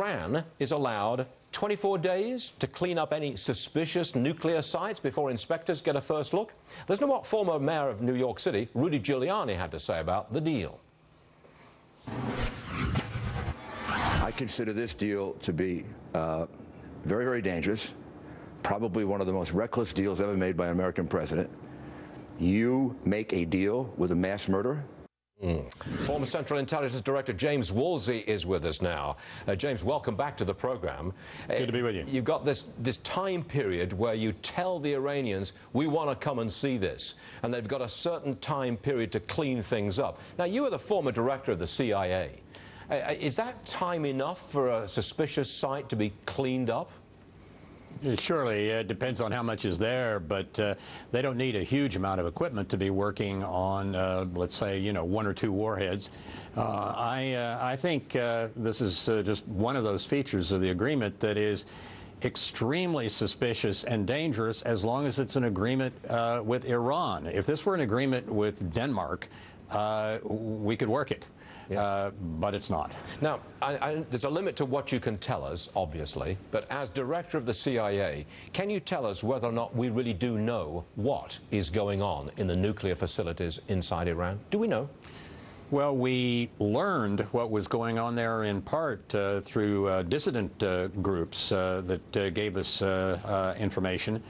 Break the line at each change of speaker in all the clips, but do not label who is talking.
Iran is allowed 24 days to clean up any suspicious nuclear sites before inspectors get a first look. Listen to what former mayor of New York City, Rudy Giuliani, had to say about the deal.
I consider this deal to be very, very dangerous, probably one of the most reckless deals ever made by an American president. You make a deal with a mass murderer?
Former Central Intelligence Director James Woolsey is with us now. James, welcome back to the program.
Good to be with you.
You've got this time period where you tell the Iranians, we want to come and see this, and they've got a certain time period to clean things up. Now, you are the former director of the CIA. Is that time enough for a suspicious site to be cleaned up?
Surely, it depends on how much is there, but they don't need a huge amount of equipment to be working on, let's say, one or two warheads. I think this is just one of those features of the agreement that is extremely suspicious and dangerous as long as it's an agreement with Iran. If this were an agreement with Denmark, we could work it. Yeah. But it's not.
Now, there's a limit to what you can tell us, obviously, but as director of the CIA, can you tell us whether or not we really do know what is going on in the nuclear facilities inside Iran? Do we know?
Well, we learned what was going on there in part through dissident groups that gave us information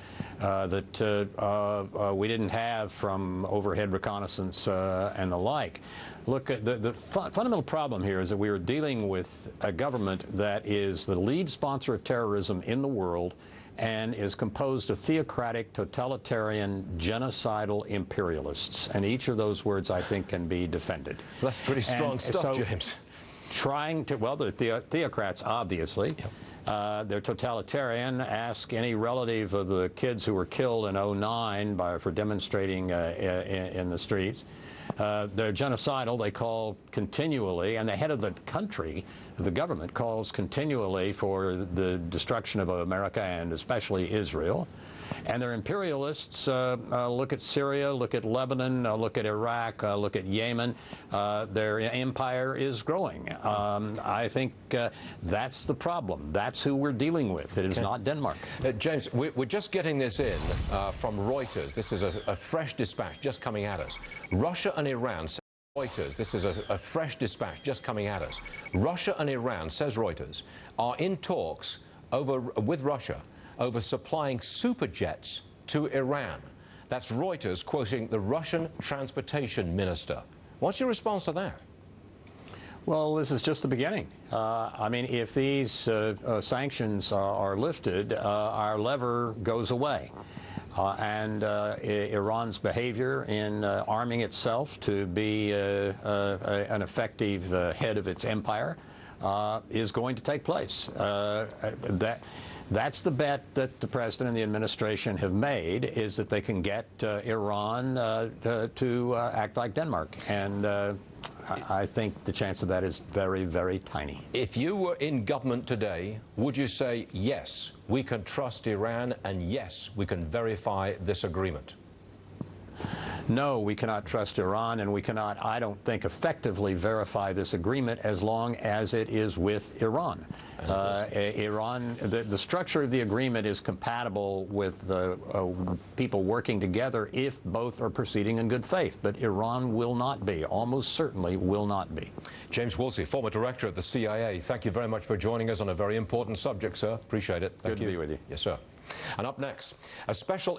that we didn't have from overhead reconnaissance and the like. Look, the fundamental problem here is that we are dealing with a government that is the lead sponsor of terrorism in the world and is composed of theocratic, totalitarian, genocidal imperialists. And each of those words, I think, can be defended.
That's pretty strong stuff,
so
James.
Well, they're theocrats, obviously. Yep. They're totalitarian. Ask any relative of the kids who were killed in '09 for demonstrating in the streets. They're genocidal. They call continually, and the head of the country, the government, calls continually for the destruction of America and especially Israel. And they're imperialists. Look at Syria, look at Lebanon, look at Iraq, look at Yemen. Their empire is growing. I think that's the problem. That's who we're dealing with. It is not Denmark.
James, we're just getting this in from Reuters. This is a fresh dispatch just coming at us. Russia and Iran. Reuters, this is a fresh dispatch just coming at us. Russia and Iran, says Reuters, are in talks with Russia over supplying super jets to Iran. That's Reuters quoting the Russian transportation minister. What's your response to that?
Well, this is just the beginning. I mean, if these sanctions are lifted, our lever goes away. And Iran's behavior in arming itself to be an effective head of its empire is going to take place. That's the bet that the president and the administration have made, is that they can get Iran to act like Denmark. And I think the chance of that is very, very tiny.
If you were in government today, would you say, yes, we can trust Iran, and yes, we can verify this agreement?
No, we cannot trust Iran, and we cannot, I don't think, effectively verify this agreement as long as it is with Iran. Iran, the structure of the agreement is compatible with people working together if both are proceeding in good faith, but Iran will not be, almost certainly will not be.
James Woolsey, former director of the CIA, thank you very much for joining us on a very important subject, sir. Appreciate it. Thank you.
Good to be with you.
Yes, sir. And up next, a special